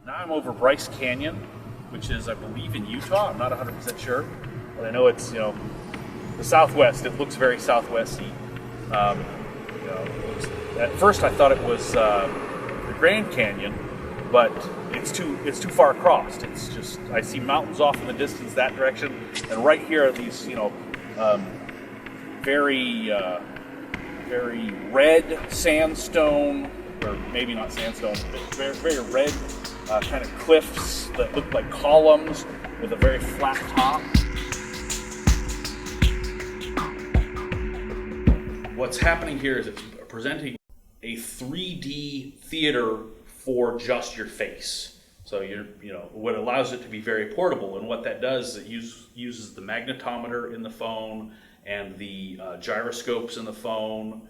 Now I'm over Bryce Canyon, which is, I believe, in Utah. I'm not 100% sure, but I know it's, the southwest. It looks very southwesty. At first I thought it was the Grand Canyon, but it's too far across. It's just, I see mountains off in the distance that direction, and right here are these, very red sandstone, or maybe not sandstone, but very, very red kind of cliffs that look like columns with a very flat top. What's happening here is it's presenting a 3D theater for just your face. So what allows it to be very portable, and what that does is it uses the magnetometer in the phone and the gyroscopes in the phone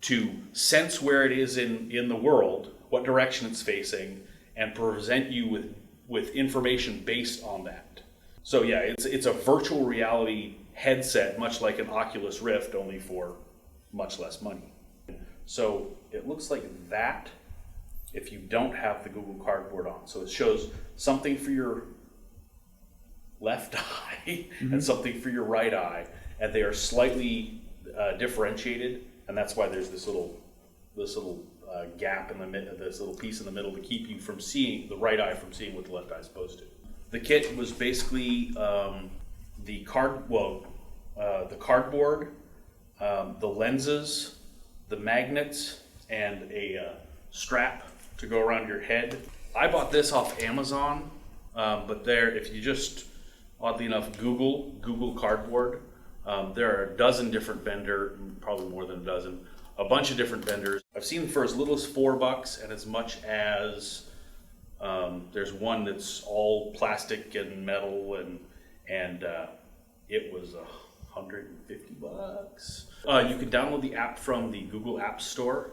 to sense where it is in the world, what direction it's facing, and present you with information based on that. So yeah, it's a virtual reality headset, much like an Oculus Rift, only for much less money. So it looks like that if you don't have the Google Cardboard on. So it shows something for your left eye and something for your right eye, and they are slightly differentiated, and that's why there's this little gap in the middle, this little piece in the middle to keep you from seeing the right eye from seeing what the left eye is supposed to. The kit was basically the cardboard, the lenses, the magnets, and a strap to go around your head. I bought this off Amazon, but if you just, oddly enough, Google Cardboard, there are a dozen different vendors, probably more than a dozen, a bunch of different vendors. I've seen them for as little as $4 and as much as, there's one that's all plastic and metal, and it was $150. You can download the app from the Google App Store,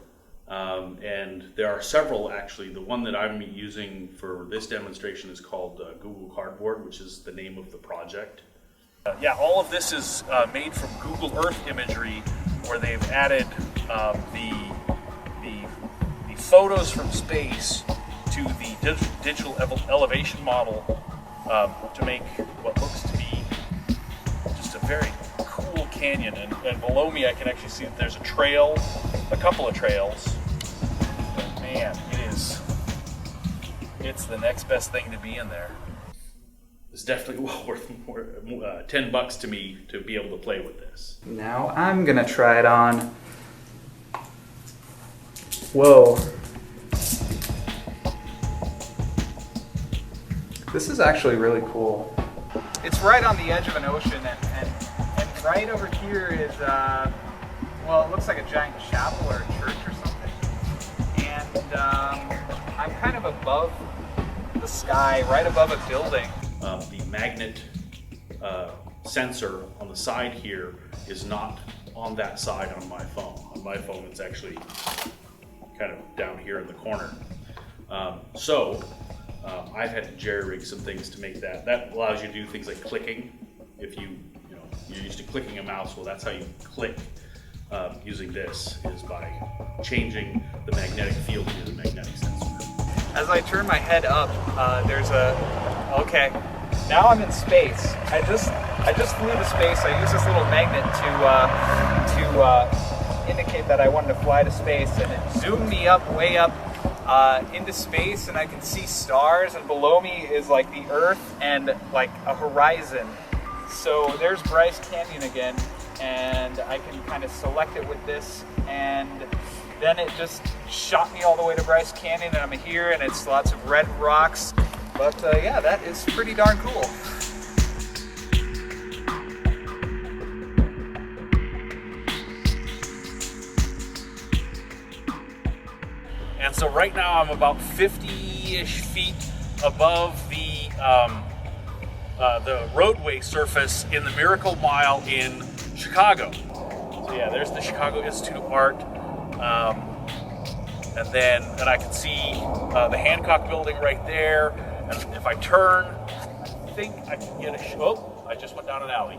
and there are several actually. The one that I'm using for this demonstration is called Google Cardboard, which is the name of the project. All of this is made from Google Earth imagery, where they've added the photos from space to the digital elevation model to make what looks to be just a very cool canyon. And below me I can actually see that there's a couple of trails. But man, it's the next best thing to be in there. It's definitely well worth $10 to me to be able to play with this. Now I'm gonna try it on. Whoa. This is actually really cool. It's right on the edge of an ocean, and right over here is, it looks like a giant chapel or a church or something. And I'm kind of above the sky, right above a building. The magnet sensor on the side here is not on that side on my phone. On my phone, it's actually kind of down here in the corner. I've had to jerry-rig some things to make that. That allows you to do things like clicking. If you're used to clicking a mouse, well, that's how you click using this, is by changing the magnetic field to the magnetic sensor. As I turn my head up, now I'm in space. I just flew to space. I used this little magnet to indicate that I wanted to fly to space, and it zoomed me up, way up into space, and I can see stars, and below me is like the Earth and like a horizon. So there's Bryce Canyon again, and I can kind of select it with this, and then it just shot me all the way to Bryce Canyon, and I'm here, and it's lots of red rocks. But that is pretty darn cool. And so right now I'm about 50-ish feet above the roadway surface in the Miracle Mile in Chicago. So yeah, there's the Chicago Institute of Art. And I can see the Hancock building right there. And if I turn, I think I can get I just went down an alley.